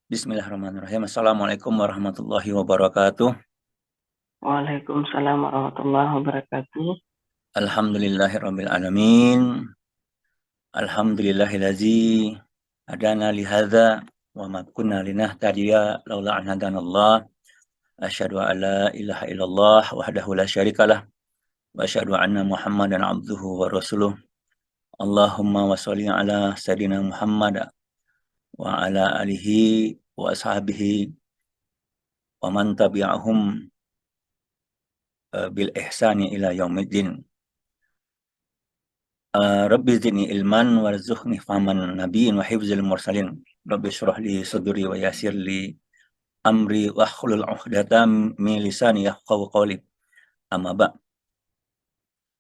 Bismillahirrahmanirrahim. Assalamualaikum warahmatullahi wabarakatuh. Waalaikumsalam warahmatullahi wabarakatuh. Alhamdulillahirabbil alamin. Alhamdulillahillazi hadana li hadza wa ma kunna linahtadiya laula an hadanallah. Asyhadu an la ilaha illallah wahdahu la syarikalah wa asyhadu anna Muhammadan abduhu wa rasuluh. Allahumma wa shalli ala sayidina Muhammad wa ala alihi wa ashabihi wa man tabi'ahum bil ihsani ila yaumiddin. Rabbi zidni ilman warzuqni fahman nabiyyin wa hifzil mursalin. Rabbi shrah li sadri wa yassir li amri wahlul 'uqdatam min lisani yafqahu qawli. Amma ba'.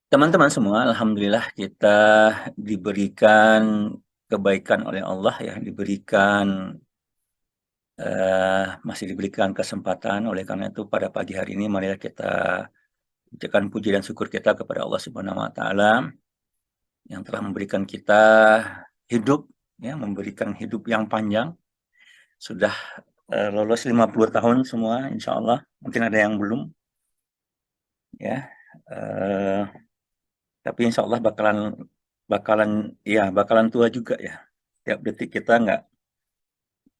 Teman-teman semua, alhamdulillah kita diberikan kebaikan oleh Allah ya, masih diberikan kesempatan. Oleh karena itu pada pagi hari ini marilah kita ucapkan puji dan syukur kita kepada Allah Subhanahu wa taala yang telah memberikan kita hidup, ya, memberikan hidup yang panjang. Sudah lolos 50 tahun semua, insya Allah. Mungkin ada yang belum, ya. Eh, tapi insya Allah bakalan tua juga ya. Tiap detik kita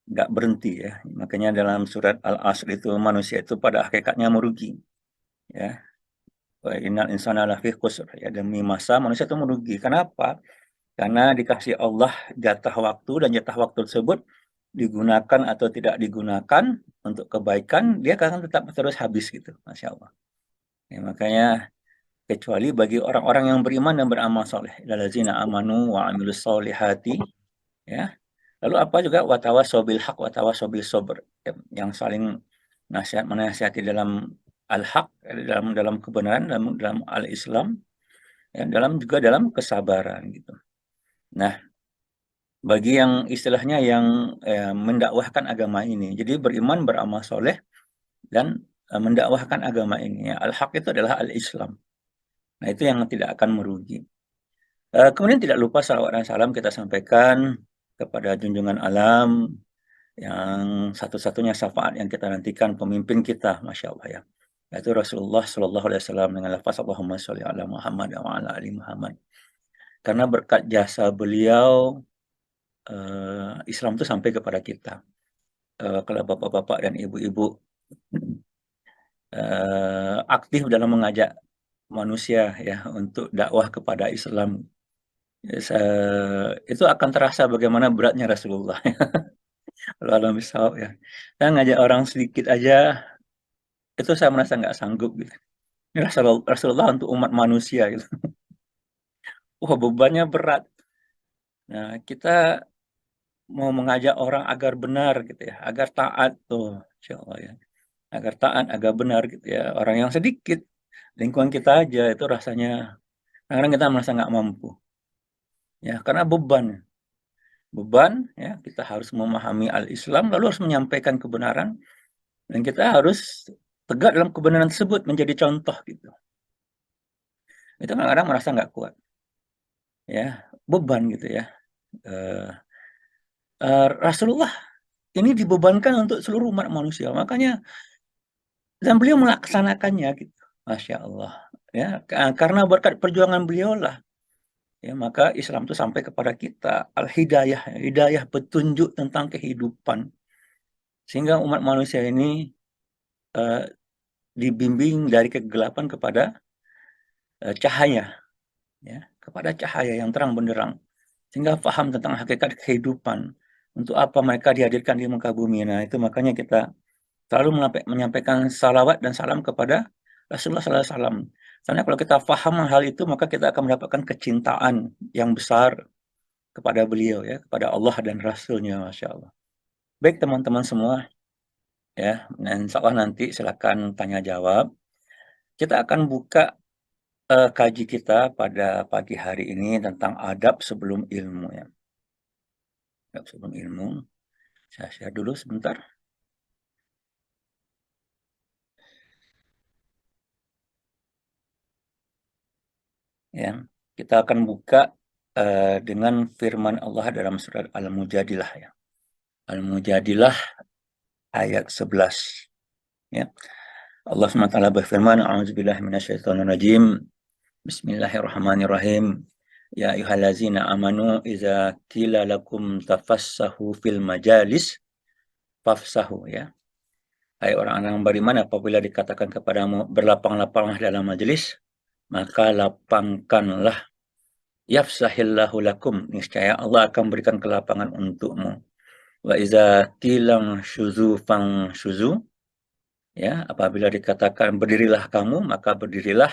nggak berhenti ya. Makanya dalam surat Al-Asr itu manusia itu pada hakikatnya merugi, ya. Wa innal insana lafi khusr, ya, demi masa manusia itu merugi. Kenapa? Karena dikasih Allah jatah waktu dan jatah waktu tersebut digunakan atau tidak digunakan untuk kebaikan, dia akan tetap terus habis gitu, Masya Allah. Ya, makanya kecuali bagi orang-orang yang beriman dan beramal soleh, allazina amanu wa amilus solihati, ya. Lalu apa juga watawasau bil haq watawasau bis sabr, ya, yang saling menasihati dalam al-haq, dalam dalam kebenaran, dalam al-Islam, ya, dalam kesabaran gitu. Nah, bagi yang istilahnya yang mendakwahkan agama ini, jadi beriman beramal soleh dan mendakwahkan agama ini, ya. Al-haq itu adalah al-Islam. Nah, itu yang tidak akan merugi. Kemudian tidak lupa salawat dan salam kita sampaikan kepada junjungan alam yang satu-satunya syafaat yang kita nantikan, pemimpin kita, Masya Allah ya. Yaitu Rasulullah Shallallahu Alaihi Wasallam dengan lafaz Allahumma sholli ala Muhammad wa ala ali Muhammad. Karena berkat jasa beliau, Islam itu sampai kepada kita. Kalau bapak-bapak dan ibu-ibu aktif dalam mengajak manusia ya untuk dakwah kepada Islam, ya, itu akan terasa bagaimana beratnya Rasulullah. Kalau alam bisawab ya. Dan ngajak orang sedikit aja itu saya merasa nggak sanggup gitu. Ini Rasulullah untuk umat manusia gitu. Wah, bebannya berat. Nah, kita mau mengajak orang agar benar gitu ya, agar taat tuh, Insya Allah ya. Agar taat, agar benar gitu ya. Orang yang sedikit, lingkungan kita aja itu rasanya kadang kita merasa nggak mampu. Ya, karena beban ya, kita harus memahami al-Islam lalu harus menyampaikan kebenaran dan kita harus tegak dalam kebenaran tersebut menjadi contoh gitu. Itu kadang-kadang merasa nggak kuat, ya, beban gitu ya. Eh, Rasulullah ini dibebankan untuk seluruh umat manusia, makanya dan beliau melaksanakannya gitu, Masya Allah. Ya, karena berkat perjuangan beliau lah, ya, maka Islam itu sampai kepada kita, al-hidayah, hidayah petunjuk tentang kehidupan. Sehingga umat manusia ini eh, dibimbing dari kegelapan kepada cahaya, ya, kepada cahaya yang terang benderang. Sehingga paham tentang hakikat kehidupan. Untuk apa mereka dihadirkan di muka bumi. Nah, itu makanya kita selalu menyampaikan salawat dan salam kepada Rasulullah SAW. Karena kalau kita paham hal itu, maka kita akan mendapatkan kecintaan yang besar kepada beliau, ya, kepada Allah dan Rasulnya, Masya Allah. Baik teman-teman semua, ya, dan insya Allah nanti silakan tanya jawab. Kita akan buka kaji kita pada pagi hari ini tentang adab sebelum ilmu, ya. Adab sebelum ilmu. Saya share dulu sebentar, ya. Kita akan buka dengan firman Allah dalam surat Al-Mujadilah, ya. Al-Mujadilah ayat 11. Ya. Allah SWT berfirman, A'udzubillahi minasyaitonirrajim. Bismillahirrahmanirrahim. Ya ayyuhallazina amanu idza qila lakum tafassahu fil majalis fafsahu, ya. Hai orang-orang yang beriman, apabila dikatakan kepadamu berlapang-lapanglah dalam majelis, maka lapangkanlah. Yafsahillahu lakum, niscaya Allah akan berikan kelapangan untukmu. Wa iza tilang syuzu fang syuzu, ya, apabila dikatakan berdirilah kamu, maka berdirilah.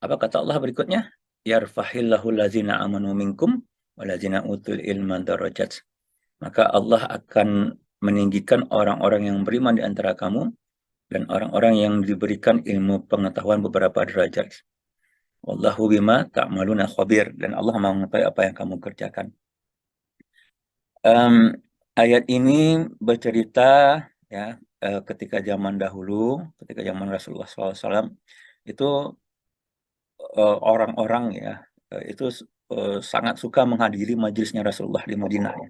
Apa kata Allah berikutnya? Yarfahillahu lazina amanu minkum walazina utul ilman darajat. Maka Allah akan meninggikan orang-orang yang beriman di antara kamu dan orang-orang yang diberikan ilmu pengetahuan beberapa derajat. Wallahu bima ta'maluna khabir, dan Allah mengetahui apa yang kamu kerjakan. Ayat ini bercerita, ya, ketika zaman dahulu, ketika zaman Rasulullah SAW, itu orang-orang, ya, itu sangat suka menghadiri majelisnya Rasulullah di Madinah, ya,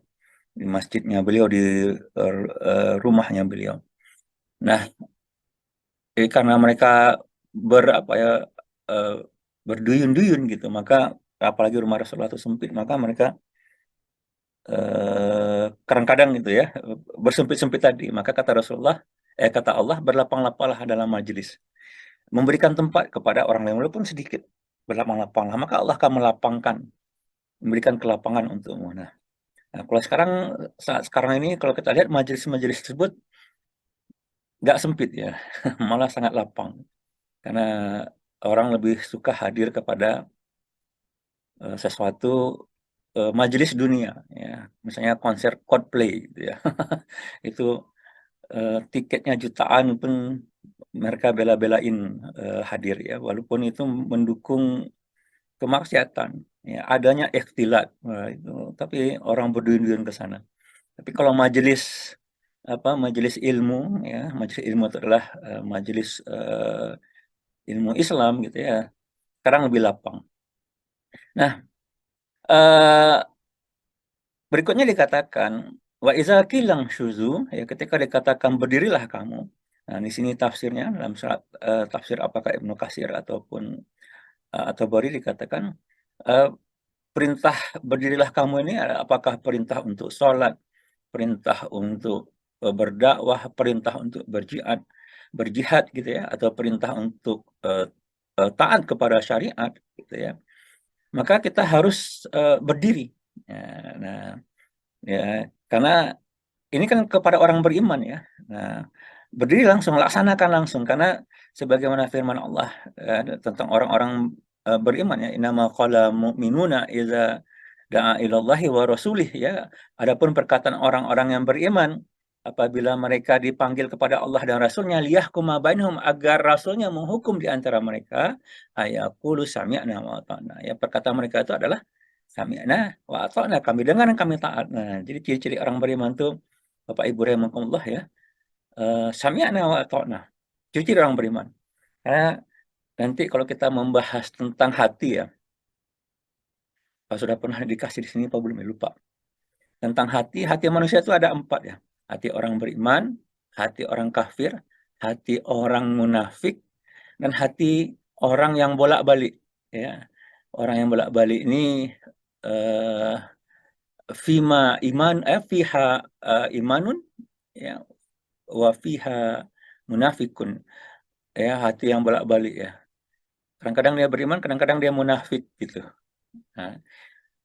di masjidnya beliau, di rumahnya beliau. Nah, karena mereka apa ya, eh, berduyun-duyun gitu, maka apalagi rumah Rasulullah itu sempit, maka mereka kadang-kadang gitu ya, bersempit-sempit tadi. Maka kata Rasulullah, kata Allah, berlapang-lapanglah dalam majelis, memberikan tempat kepada orang lain walaupun sedikit, berlapang-lapanglah, maka Allah akan melapangkan, memberikan kelapangan untukmu. Nah, kalau sekarang, saat sekarang ini kalau kita lihat majelis-majelis tersebut nggak sempit, ya, malah sangat lapang, karena orang lebih suka hadir kepada sesuatu majelis dunia, ya, misalnya konser Coldplay gitu ya. Itu tiketnya jutaan pun mereka bela-belain hadir, ya, walaupun itu mendukung kemaksiatan, ya, adanya ikhtilat, itu, tapi orang berduyun-duyun ke sana. Tapi kalau majelis apa, majelis ilmu, ya, majelis ilmu itu adalah majelis ilmu Islam gitu ya, sekarang lebih lapang. Nah, eh, berikutnya dikatakan wa iza kilang syuzu, ya, ketika dikatakan berdirilah kamu. Nah, di sini tafsirnya dalam surat tafsir apakah Ibnu Katsir ataupun atau Bari dikatakan eh, perintah berdirilah kamu ini apakah perintah untuk sholat, perintah untuk berdakwah, perintah untuk berjihad gitu ya, atau perintah untuk taat kepada syariat gitu ya. Maka kita harus berdiri. Ya, nah, ya, karena ini kan kepada orang beriman, ya. Nah, berdiri langsung, laksanakan langsung, karena sebagaimana firman Allah tentang orang-orang beriman, ya, innama qala mu'minuna idza da'a ilallahi wa rasulih, ya. Adapun perkataan orang-orang yang beriman apabila mereka dipanggil kepada Allah dan Rasulnya, liyahkuma bainhum, agar Rasulnya menghukum di antara mereka, ayaqulu sami'na wa ata'na. Ya, perkataan mereka itu adalah sami'na wa ata'na, kami dengar dan kami taat. Nah, jadi ciri-ciri orang beriman itu, Bapak Ibu rahimakumullah, ya, sami'na wa ata'na, ciri-ciri orang beriman. Karena nanti kalau kita membahas tentang hati, ya, kalau sudah pernah dikasih di sini apa belum, ya, lupa. Tentang hati, hati manusia itu ada 4, ya. Hati orang beriman, hati orang kafir, hati orang munafik, dan hati orang yang bolak-balik, ya. Orang yang bolak-balik ini eh, fiha imanun, ya, wa fiha munafikun, ya, hati yang bolak-balik, ya. Kadang-kadang dia beriman, kadang-kadang dia munafik gitu. Nah,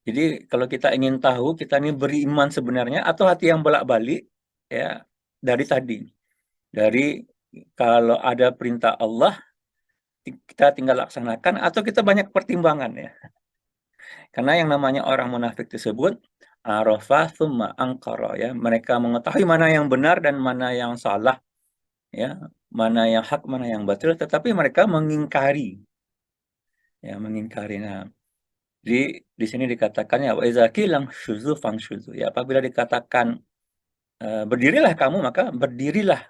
jadi kalau kita ingin tahu kita ini beriman sebenarnya atau hati yang bolak-balik, ya, dari tadi, dari kalau ada perintah Allah kita tinggal laksanakan atau kita banyak pertimbangan, ya. Karena yang namanya orang munafik tersebut arafa tsumma angkara, ya. Mereka mengetahui mana yang benar dan mana yang salah, ya, mana yang hak, mana yang batil, tetapi mereka mengingkari, ya, mengingkari. Nah, di sini dikatakan, ya, wa iza qilang syuzu fang syuzu, ya, apabila dikatakan berdirilah kamu, maka berdirilah.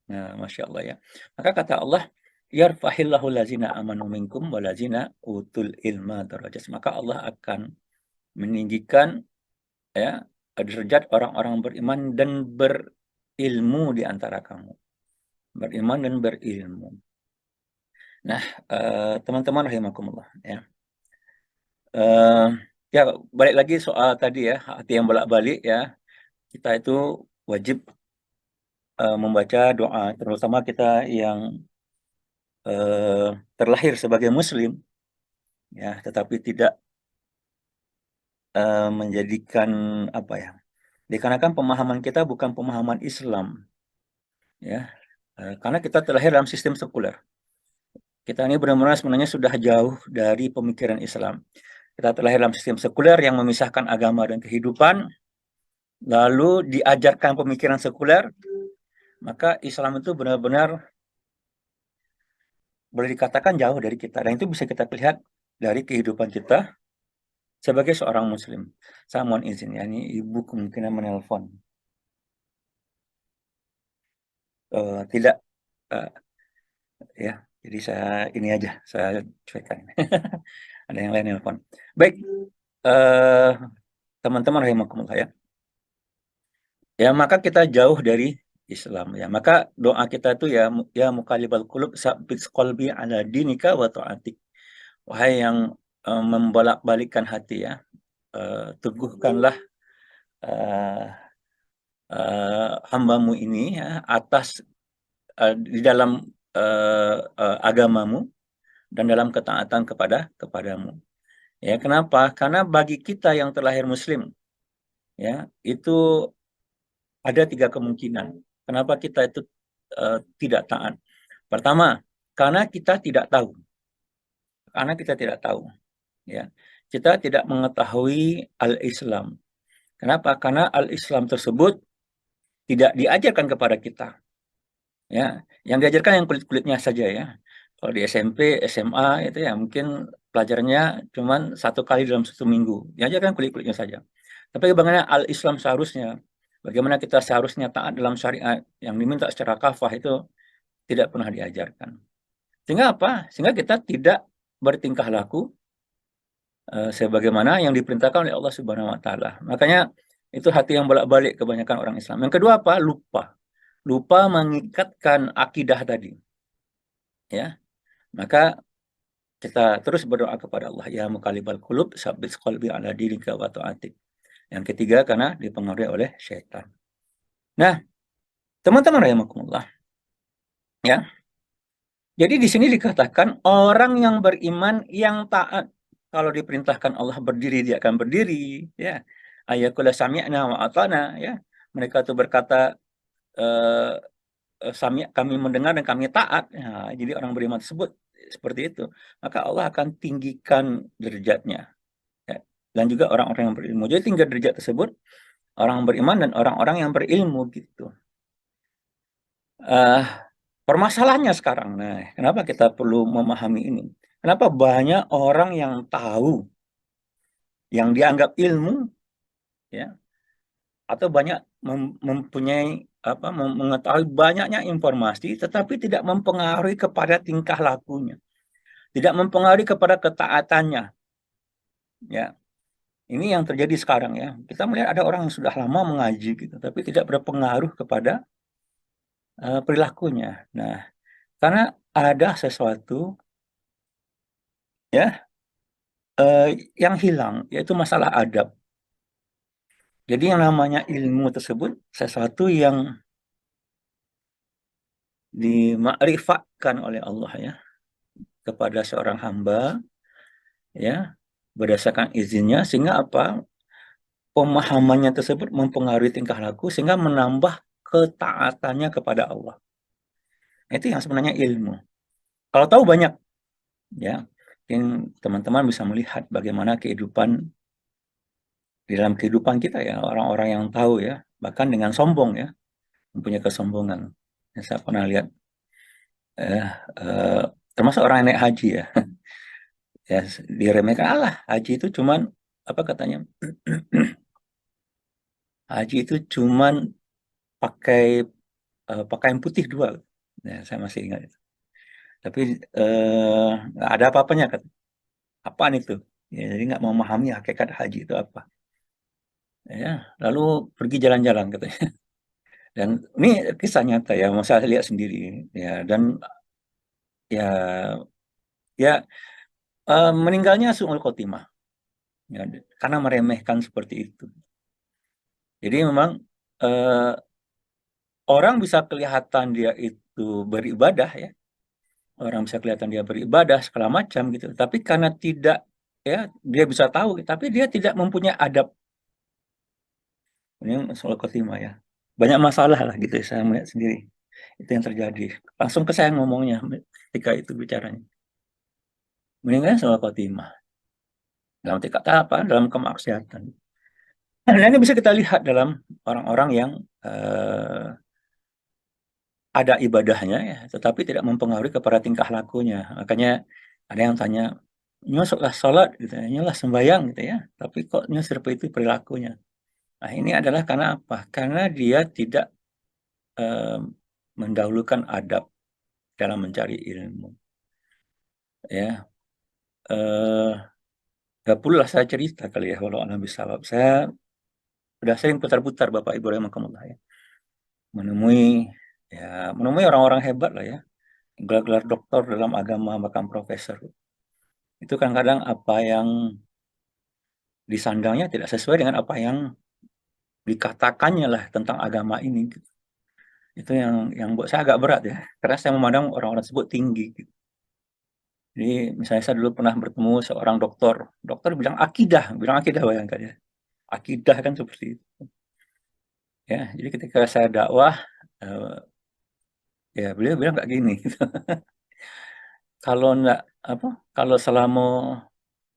Nah, Masya Allah, ya. Maka kata Allah, yarfahillahu lazina amanu minkum walazina utul ilma darajat. Maka Allah akan meninggikan, ya, derajat orang-orang beriman dan ilmu di antara kamu. Beriman dan berilmu. Nah, teman-teman rahimakumullah ya. Eh, ya balik lagi soal tadi ya, hati yang bolak-balik ya. Kita itu wajib membaca doa, terutama kita yang terlahir sebagai muslim ya, tetapi tidak menjadikan apa ya? Dikarenakan pemahaman kita bukan pemahaman Islam ya. Karena kita terlahir dalam sistem sekuler. Kita ini benar-benar sebenarnya sudah jauh dari pemikiran Islam. Kita terlahir dalam sistem sekuler yang memisahkan agama dan kehidupan, lalu diajarkan pemikiran sekuler, maka Islam itu benar-benar boleh dikatakan jauh dari kita. Dan itu bisa kita lihat dari kehidupan kita sebagai seorang muslim. Saya mohon izin ya, ini ibu kemungkinan menelpon. Tidak, uh, ya, jadi saya ini aja, saya cuekkan. Ada yang lain nelpon. Baik, uh, teman-teman rahimakumullah ya. Ya, maka kita jauh dari Islam ya. Maka doa kita itu ya ya muqallibal qulub tsabbit qalbi ala dinika wa ta'atik. Wahai yang membolak-balikkan hati ya, teguhkanlah uh, hambamu ini ya atas di dalam agamamu dan dalam ketaatan kepadamu. Ya, kenapa? Karena bagi kita yang terlahir muslim ya, itu ada tiga kemungkinan. Kenapa kita itu tidak taat? Pertama, karena kita tidak tahu. Karena kita tidak tahu. Ya, kita tidak mengetahui al-Islam. Kenapa? Karena al-Islam tersebut tidak diajarkan kepada kita. Ya, yang diajarkan yang kulit-kulitnya saja ya. Kalau di SMP, SMA itu ya mungkin pelajarannya cuma satu kali dalam satu minggu. Diajarkan kulit-kulitnya saja. Tapi bagaimana al-Islam seharusnya, bagaimana kita seharusnya taat dalam syariat yang diminta secara kafah itu tidak pernah diajarkan. Sehingga apa? Sehingga kita tidak bertingkah laku sebagaimana yang diperintahkan oleh Allah Subhanahu wa taala. Makanya itu hati yang bolak-balik kebanyakan orang Islam. Yang kedua apa? Lupa. Lupa mengikatkan akidah tadi. Ya. Maka kita terus berdoa kepada Allah, ya muqallibal qulub, tsabbit qalbi ala dinika wa ta'atik. Yang ketiga karena dipengaruhi oleh syaitan. Nah, teman-teman rahimakumullah, ya. Jadi di sini dikatakan orang yang beriman yang taat kalau diperintahkan Allah berdiri dia akan berdiri, ya. Ayakula sami'na wa atana, ya. Mereka itu berkata sami kami mendengar dan kami taat. Ya, jadi orang beriman tersebut seperti itu. Maka Allah akan tinggikan derajatnya. Ya. Dan juga orang-orang yang berilmu. Jadi tinggal derajat tersebut orang beriman dan orang-orang yang berilmu gitu. Uh, Permasalahannya sekarang, nah, kenapa kita perlu memahami ini? Kenapa banyak orang yang tahu, yang dianggap ilmu, ya, atau banyak mempunyai apa, mengetahui banyaknya informasi, tetapi tidak mempengaruhi kepada tingkah lakunya, tidak mempengaruhi kepada ketaatannya, ya. Ini yang terjadi sekarang ya. Kita melihat ada orang yang sudah lama mengaji gitu, tapi tidak berpengaruh kepada perilakunya. Nah, karena ada sesuatu ya yang hilang, yaitu masalah adab. Jadi yang namanya ilmu tersebut sesuatu yang dimakrifatkan oleh Allah ya kepada seorang hamba ya berdasarkan izinnya sehingga apa pemahamannya tersebut mempengaruhi tingkah laku sehingga menambah ketaatannya kepada Allah. Itu yang sebenarnya ilmu. Kalau tahu banyak ya mungkin teman-teman bisa melihat bagaimana kehidupan di dalam kehidupan kita ya orang-orang yang tahu ya bahkan dengan sombong ya mempunyai kesombongan. Ya, saya pernah lihat eh, eh, termasuk orang yang naik haji ya, ya diremehkan Allah haji itu cuman apa katanya haji itu cuman pakai pakaian putih dua. Ya, saya masih ingat itu. Tapi nggak ada apa-apanya kata. Apaan itu? Ya, jadi nggak memahami hakikat haji itu apa. Ya, lalu pergi jalan-jalan katanya. Dan ini kisah nyata ya, mau saya lihat sendiri ya. Dan ya, ya meninggalnya su'ul khotimah ya, karena meremehkan seperti itu. Jadi memang eh, orang bisa kelihatan dia itu beribadah ya, orang bisa kelihatan dia beribadah segala macam gitu, tapi karena tidak, ya, dia bisa tahu, tapi dia tidak mempunyai adab. Ini soal khotimah ya. Banyak masalah lah gitu ya, saya melihat sendiri. Itu yang terjadi. Langsung ke saya ngomongnya ketika itu bicaranya. Mendingan soal khotimah. Dalam arti kata apa? Dalam kemaksiatan. Nah, ini bisa kita lihat dalam orang-orang yang eh, ada ibadahnya ya, tetapi tidak mempengaruhi kepada tingkah lakunya. Makanya ada yang tanya, nyosoklah sholat gitu ya, nyolah sembahyang gitu ya, tapi kok seperti itu perilakunya. Nah, ini adalah karena apa? Karena dia tidak eh, mendahulukan adab dalam mencari ilmu. Ya, eh, gak perlulah saya cerita kali ya, walau alam bisawab. Saya sudah sering putar-putar Bapak Ibu rahimakumullah ya, menemui menemui orang-orang hebat lah ya, gelar-gelar doktor dalam agama bahkan profesor. Itu kadang-kadang apa yang disandangnya tidak sesuai dengan apa yang dikatakannya lah tentang agama ini. Gitu. Itu yang buat saya agak berat ya, karena saya memandang orang-orang tersebut tinggi. Gitu. Jadi misalnya saya dulu pernah bertemu seorang dokter, dokter bilang akidah bayangkan ya, akidah kan seperti itu. Ya, jadi ketika saya dakwah, eh, ya beliau bilang nggak gini. Gitu. Kalau nggak apa, kalau selama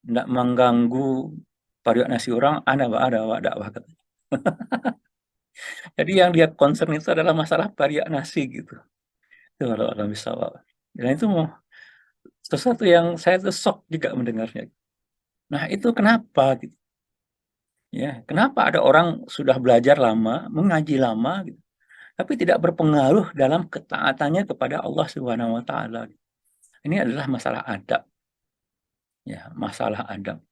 nggak mengganggu pariwak nasi orang, ada dakwah. Jadi yang dia concern itu adalah masalah pariak nasi gitu. Itu kalau alam bisa. Dan itu sesuatu yang saya tuh shock juga mendengarnya. Nah itu kenapa gitu? Ya, kenapa ada orang sudah belajar lama, mengaji lama, gitu, tapi tidak berpengaruh dalam ketaatannya kepada Allah Subhanahu Wa Taala. Ini adalah masalah adab, ya, masalah adab.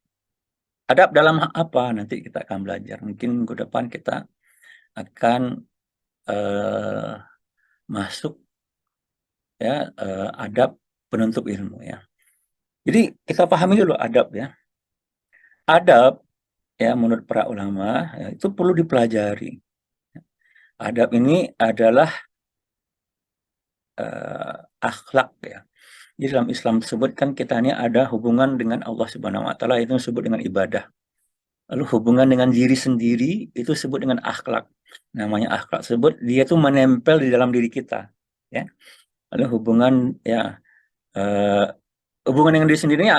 Adab dalam apa? Nanti kita akan belajar. Mungkin ke depan kita akan eh, masuk ya adab penuntut ilmu ya. Jadi kita pahami dulu adab ya. Adab ya menurut para ulama ya, itu perlu dipelajari. Adab ini adalah akhlak ya. Di dalam Islam tersebut kan kita ini ada hubungan dengan Allah Subhanahu wa taala itu disebut dengan ibadah. Lalu hubungan dengan diri sendiri itu disebut dengan akhlak. Namanya akhlak tersebut dia itu menempel di dalam diri kita ya. Lalu eh, hubungan dengan diri sendiri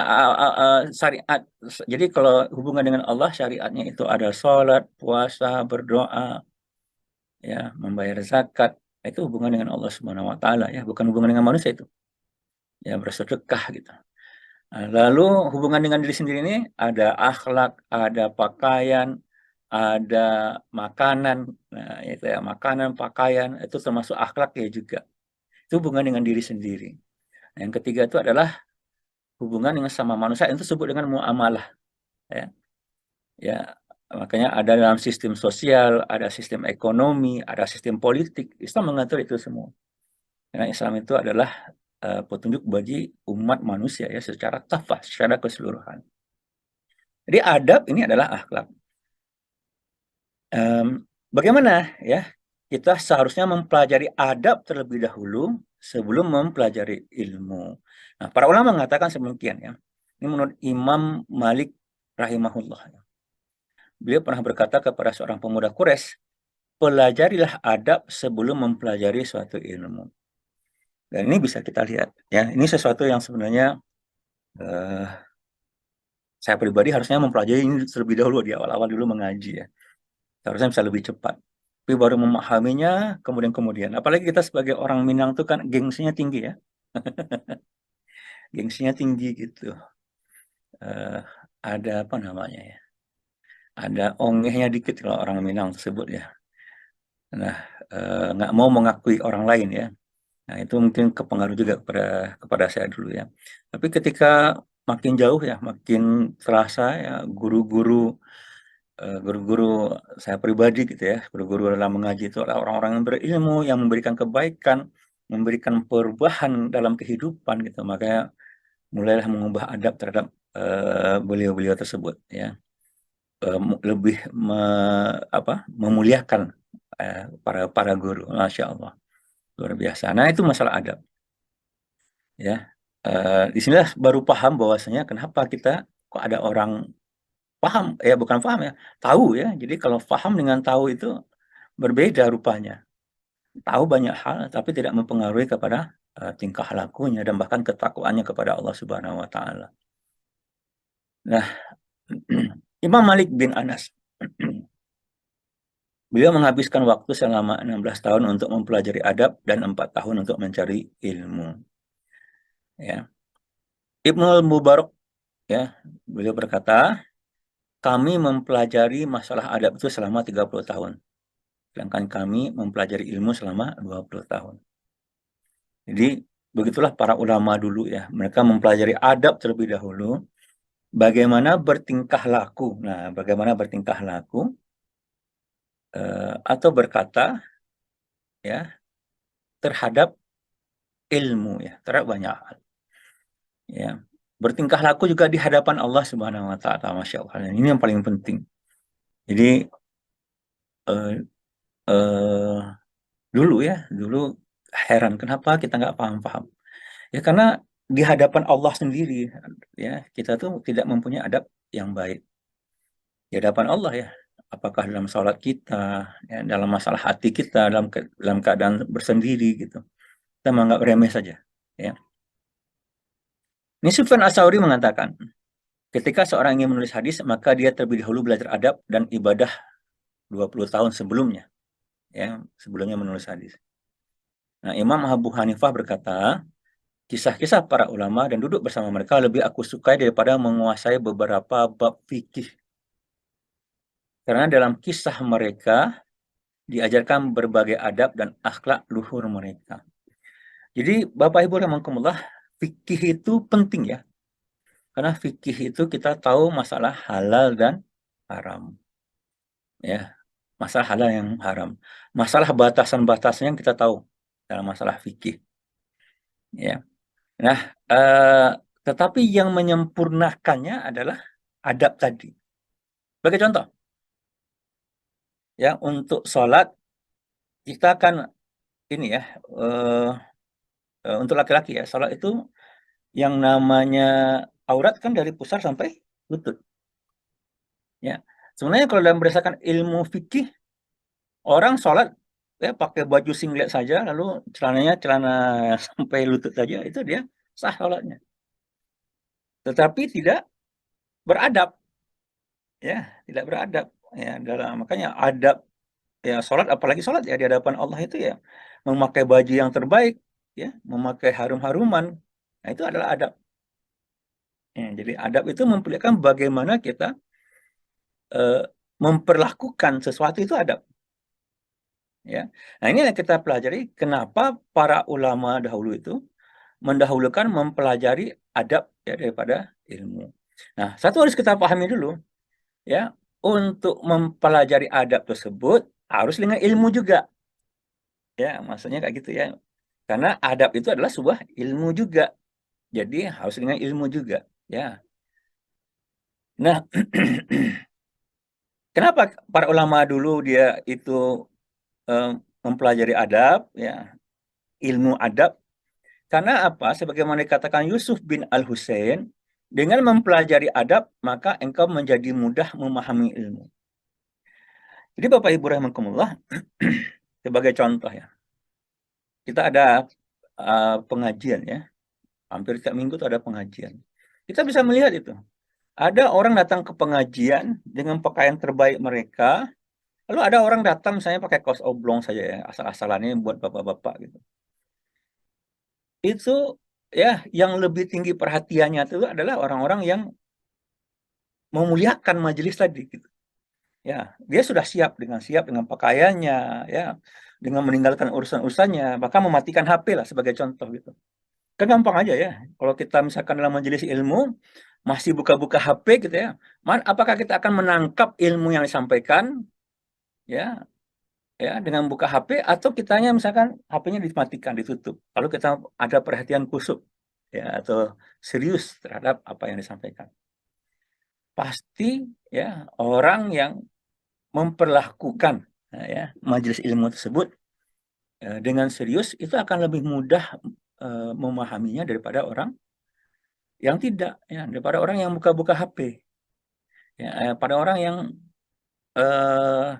syariat. Jadi kalau hubungan dengan Allah syariatnya itu ada sholat, puasa, berdoa, ya, membayar zakat. Itu hubungan dengan Allah Subhanahu wa taala ya, bukan hubungan dengan manusia itu. Ya, bersedekah gitu. Nah, lalu hubungan dengan diri sendiri ini ada akhlak, ada pakaian, ada makanan. Nah, itu ya, makanan, pakaian itu termasuk akhlak ya juga. Itu hubungan dengan diri sendiri. Nah, yang ketiga itu adalah hubungan dengan sama manusia itu disebut dengan muamalah ya. Ya, makanya ada dalam sistem sosial, ada sistem ekonomi, ada sistem politik. Islam mengatur itu semua. Karena Islam itu adalah petunjuk bagi umat manusia ya secara kafah, secara keseluruhan. Jadi adab ini adalah akhlak. Bagaimana ya kita seharusnya mempelajari adab terlebih dahulu sebelum mempelajari ilmu. Nah, para ulama mengatakan demikian ya. Ini menurut Imam Malik rahimahullah. Beliau pernah berkata kepada seorang pemuda Quraisy, pelajarilah adab sebelum mempelajari suatu ilmu. Dan ini bisa kita lihat ya. Ini sesuatu yang sebenarnya eh, saya pribadi harusnya mempelajari ini terlebih dahulu di awal-awal dulu mengaji ya. Harusnya bisa lebih cepat. Tapi baru memahaminya kemudian. Apalagi kita sebagai orang Minang tuh kan gengsinya tinggi ya. Gengsinya tinggi gitu. Eh, ada apa namanya ya. Ada ongehnya dikit kalau orang Minang tersebut ya. Nah, nggak mau mengakui orang lain ya. Nah, itu mungkin kepengaruh juga kepada saya dulu ya. Tapi ketika makin jauh ya, makin terasa ya guru-guru guru-guru saya pribadi gitu ya, guru-guru dalam mengaji itu adalah orang-orang yang berilmu, yang memberikan kebaikan, memberikan perubahan dalam kehidupan gitu. Makanya mulailah mengubah adab terhadap beliau-beliau tersebut ya. Lebih memuliakan para para guru, masya Allah, luar biasa. Nah itu masalah adab ya. Di sinilah baru paham bahwasanya kenapa kita kok ada orang paham ya, bukan paham ya, tahu ya. Jadi kalau paham dengan tahu itu berbeda rupanya. Tahu banyak hal tapi tidak mempengaruhi kepada tingkah lakunya dan bahkan ketakwaannya kepada Allah Subhanahu wa taala. Nah, Imam Malik bin Anas beliau menghabiskan waktu selama 16 tahun untuk mempelajari adab dan 4 tahun untuk mencari ilmu. Ya. Ibnu Mubarak ya, beliau berkata, kami mempelajari masalah adab itu selama 30 tahun. Sedangkan kami mempelajari ilmu selama 20 tahun. Jadi begitulah para ulama dulu ya. Mereka mempelajari adab terlebih dahulu. Bagaimana bertingkah laku. Nah, bagaimana bertingkah laku atau berkata ya terhadap ilmu ya, terhadap banyak hal. Ya. Bertingkah laku juga di hadapan Allah Subhanahu wa taala, Masya Allah. Dan ini yang paling penting. Jadi eh, eh, dulu heran kenapa kita nggak paham-paham. Ya karena di hadapan Allah sendiri ya kita tuh tidak mempunyai adab yang baik di hadapan Allah ya. Apakah dalam sholat kita, ya, dalam masalah hati kita, dalam keadaan bersendiri gitu. Kita menganggap remeh saja. Ya. Ini Sufyan Ats-Tsauri mengatakan, ketika seorang ingin menulis hadis, maka dia terlebih dahulu belajar adab dan ibadah 20 tahun sebelumnya. Ya, sebelumnya menulis hadis. Nah, Imam Abu Hanifah berkata, kisah-kisah para ulama dan duduk bersama mereka lebih aku sukai daripada menguasai beberapa bab fikih. Karena dalam kisah mereka diajarkan berbagai adab dan akhlak luhur mereka. Jadi Bapak Ibu rahimakumullah, fikih itu penting ya. Karena fikih itu kita tahu masalah halal dan haram. Ya, masalah halal yang haram. Masalah batasan-batasnya yang kita tahu dalam masalah fikih. Ya. Nah, tetapi yang menyempurnakannya adalah adab tadi. Sebagai contoh, ya untuk sholat kita kan ini ya, untuk laki-laki ya, sholat itu yang namanya aurat kan dari pusar sampai lutut. Ya, sebenarnya kalau dalam berdasarkan ilmu fikih, orang sholat ya pakai baju singlet saja, lalu celananya celana sampai lutut saja, itu dia sah sholatnya. Tetapi tidak beradab, ya, tidak beradab. Ya, makanya adab ya sholat, apalagi sholat ya di hadapan Allah itu ya memakai baju yang terbaik, ya, memakai harum-haruman. Nah, itu adalah adab. Ya, jadi adab itu memperlihatkan bagaimana kita eh, memperlakukan sesuatu itu adab. Ya, nah ini yang kita pelajari. Kenapa para ulama dahulu itu mendahulukan mempelajari adab ya daripada ilmu. Nah, satu harus kita pahami dulu, ya, untuk mempelajari adab tersebut harus dengan ilmu juga. Ya, maksudnya kayak gitu ya. Karena adab itu adalah sebuah ilmu juga. Jadi harus dengan ilmu juga, ya. Nah, kenapa para ulama dulu dia itu eh, mempelajari adab, ya, ilmu adab? Karena apa? Sebagaimana dikatakan Yusuf bin Al-Husain, dengan mempelajari adab, maka engkau menjadi mudah memahami ilmu. Jadi Bapak Ibu rahimakumullah, sebagai contoh ya, kita ada pengajian ya, hampir tiap minggu itu ada pengajian. Kita bisa melihat itu. Ada orang datang ke pengajian dengan pakaian terbaik mereka, lalu ada orang datang misalnya pakai kaos oblong saja ya, asal-asalannya buat bapak-bapak gitu. Itu ya yang lebih tinggi perhatiannya itu adalah orang-orang yang memuliakan majelis tadi gitu. Ya, dia sudah siap dengan pakaiannya, ya, dengan meninggalkan urusan-urusannya, bahkan mematikan HP lah sebagai contoh gitu. Kan gampang aja ya. Kalau kita misalkan dalam majelis ilmu, masih buka-buka HP gitu ya, apakah kita akan menangkap ilmu yang disampaikan ya dengan buka HP, atau kitanya misalkan HP-nya dimatikan, ditutup. Lalu kita ada perhatian khusyuk ya atau serius terhadap apa yang disampaikan. Pasti ya orang yang memperlakukan majelis ilmu tersebut dengan serius itu akan lebih mudah memahaminya daripada orang yang tidak, ya, daripada orang yang buka-buka HP. Ya, pada orang yang eh,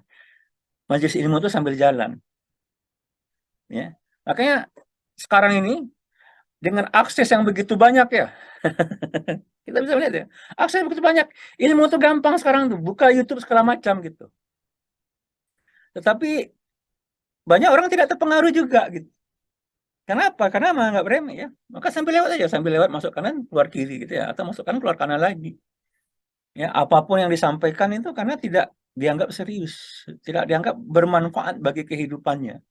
majelis ilmu itu sambil jalan, ya. Makanya sekarang ini dengan akses yang begitu banyak ya, kita bisa lihat ya, akses yang begitu banyak, ilmu itu gampang sekarang tuh, buka YouTube segala macam gitu. Tetapi banyak orang tidak terpengaruh juga gitu. Kenapa? Karena menganggap remeh ya. Maka sambil lewat aja, sambil lewat masuk kanan keluar kiri gitu ya, atau masuk kanan keluar kanan lagi. Ya, apapun yang disampaikan itu karena tidak dianggap serius, tidak dianggap bermanfaat bagi kehidupannya.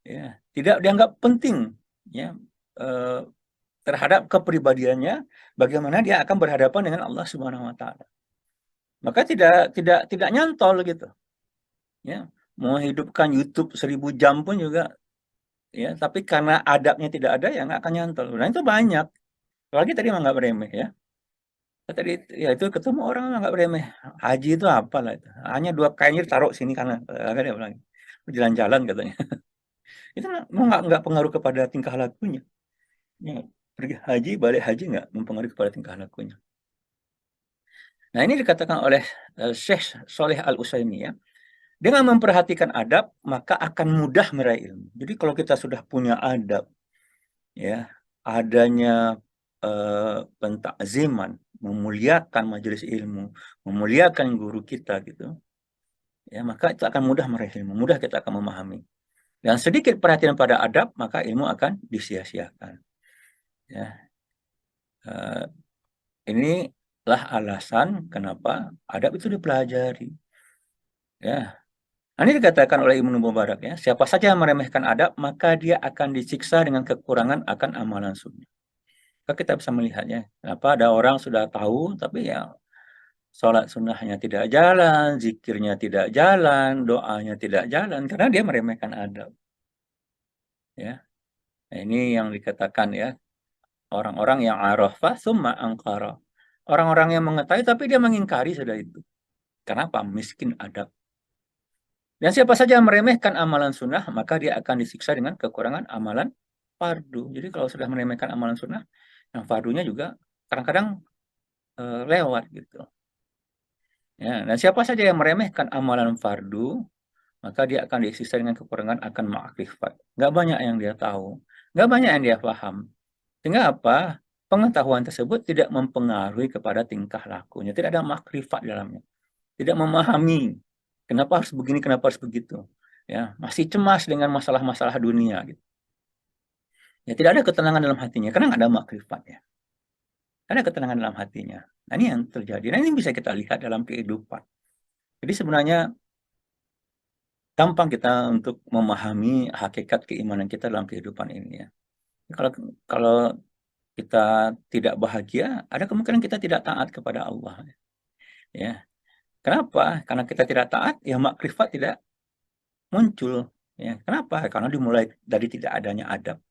Ya, tidak dianggap penting ya eh, terhadap kepribadiannya, bagaimana dia akan berhadapan dengan Allah Subhanahu wa taala. Maka tidak nyantol gitu. Ya, mau hidupkan YouTube 1000 jam pun juga ya, tapi karena adabnya tidak ada ya nggak akan nyantol. Nah, itu banyak. Apalagi tadi menganggap remeh ya. Tadi ya itu ketemu orang nggak remeh. Haji itu apalah itu. Hanya 2 kain taruh sini kanan. Kan dia bilang. Jalan-jalan katanya. Itu nggak pengaruh kepada tingkah lakunya. Ya, pergi haji, balik haji nggak mempengaruhi kepada tingkah lakunya. Nah, ini dikatakan oleh Syekh Shalih Al-Utsaimin ya. Dengan memperhatikan adab, maka akan mudah meraih ilmu. Jadi kalau kita sudah punya adab, ya, adanya pentakziman, memuliakan majelis ilmu, memuliakan guru kita gitu, ya maka itu akan mudah meraih ilmu, mudah kita akan memahami. Dan sedikit perhatian pada adab, maka ilmu akan disia-siakan. Ya, inilah alasan kenapa adab itu dipelajari. Ya, ini dikatakan oleh Ibnu Mubarak ya, siapa saja yang meremehkan adab, maka dia akan disiksa dengan kekurangan akan amalan sunnah. Maka kita bisa melihatnya, kenapa ada orang sudah tahu, tapi ya sholat sunnahnya tidak jalan, zikirnya tidak jalan, doanya tidak jalan, karena dia meremehkan adab. Ya, nah, ini yang dikatakan ya, orang-orang yang arafah summa angkara. Orang-orang yang mengetahui tapi dia mengingkari sudah itu. Kenapa? Miskin adab. Dan siapa saja yang meremehkan amalan sunnah, maka dia akan disiksa dengan kekurangan amalan fardu. Jadi kalau sudah meremehkan amalan sunnah, yang fardunya juga kadang-kadang lewat gitu. Ya, dan siapa saja yang meremehkan amalan fardu, maka dia akan disiksa dengan kekurangan akan makrifat. Nggak banyak yang dia tahu, nggak banyak yang dia paham. Sehingga apa? Pengetahuan tersebut tidak mempengaruhi kepada tingkah lakunya, tidak ada makrifat dalamnya, tidak memahami kenapa harus begini, kenapa harus begitu. Ya, masih cemas dengan masalah-masalah dunia gitu. Ya, tidak ada ketenangan dalam hatinya karena nggak ada makrifat ya. Ada ketenangan dalam hatinya. Nah, ini yang terjadi. Nah, ini bisa kita lihat dalam kehidupan. Jadi sebenarnya gampang kita untuk memahami hakikat keimanan kita dalam kehidupan ini ya. Kalau kalau kita tidak bahagia, ada kemungkinan kita tidak taat kepada Allah. Ya, kenapa? Karena kita tidak taat, ya makrifat tidak muncul. Ya, kenapa? Karena dimulai dari tidak adanya adab.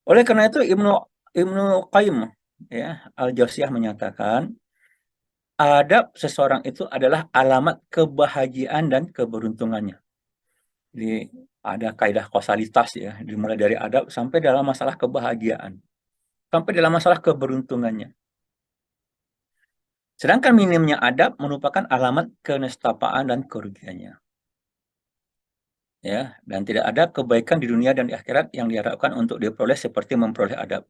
Oleh karena itu Ibnu Ibnu Qayyim ya Al-Jauziyah menyatakan adab seseorang itu adalah alamat kebahagiaan dan keberuntungannya. Jadi ada kaidah kausalitas ya, dimulai dari adab sampai dalam masalah kebahagiaan, sampai dalam masalah keberuntungannya. Sedangkan minimnya adab merupakan alamat kenestapaan dan kerugiannya. Ya, dan tidak ada kebaikan di dunia dan di akhirat yang diharapkan untuk diperoleh seperti memperoleh adab.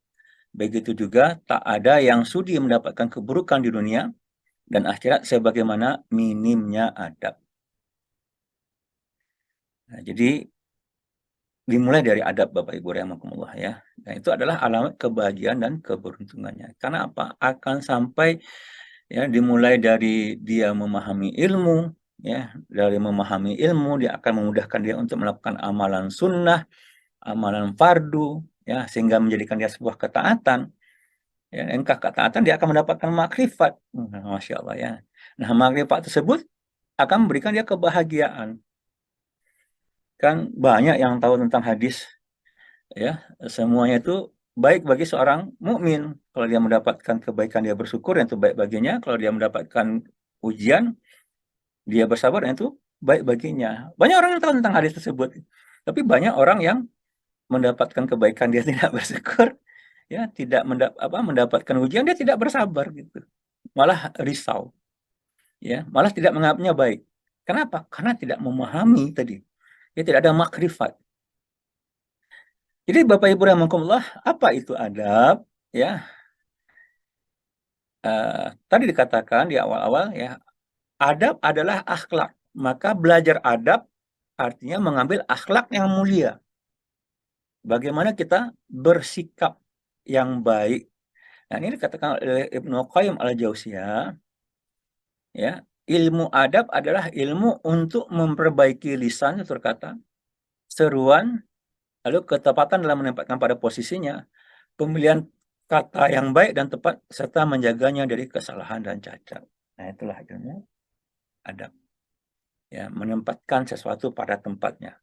Begitu juga tak ada yang sudi mendapatkan keburukan di dunia dan akhirat sebagaimana minimnya adab. Nah, jadi dimulai dari adab Bapak Ibu rahimakumullah ya. Dan itu adalah alamat kebahagiaan dan keberuntungannya. Karena apa? Akan sampai ya dimulai dari dia memahami ilmu ya, dari memahami ilmu dia akan memudahkan dia untuk melakukan amalan sunnah, amalan fardu ya, sehingga menjadikan dia sebuah ketaatan ya, engkah ketaatan, dia akan mendapatkan makrifat. Masya Allah ya. Nah, makrifat tersebut akan memberikan dia kebahagiaan. Kan banyak yang tahu tentang hadis, ya, semuanya itu baik bagi seorang mukmin. Kalau dia mendapatkan kebaikan, dia bersyukur, yang itu baik baginya. Kalau dia mendapatkan ujian, dia bersabar, yang itu baik baginya. Banyak orang yang tahu tentang hadis tersebut, tapi banyak orang yang mendapatkan kebaikan dia tidak bersyukur, ya, tidak mendapatkan ujian dia tidak bersabar gitu, malah risau, ya, malah tidak menganggapnya baik. Kenapa? Karena tidak memahami tadi, ya, tidak ada makrifat. Jadi Bapak Ibu rahimakumullah, apa itu adab? Ya, tadi dikatakan di awal-awal ya, adab adalah akhlak. Maka belajar adab artinya mengambil akhlak yang mulia. Bagaimana kita bersikap yang baik. Nah, ini dikatakan oleh Ibnu Qayyim al-Jauziyah, ya, ilmu adab adalah ilmu untuk memperbaiki lisan, itu kata, seruan, lalu ketepatan dalam menempatkan pada posisinya, pemilihan kata yang baik dan tepat, serta menjaganya dari kesalahan dan cacat. Nah, itulah ilmu adab. Ya, menempatkan sesuatu pada tempatnya.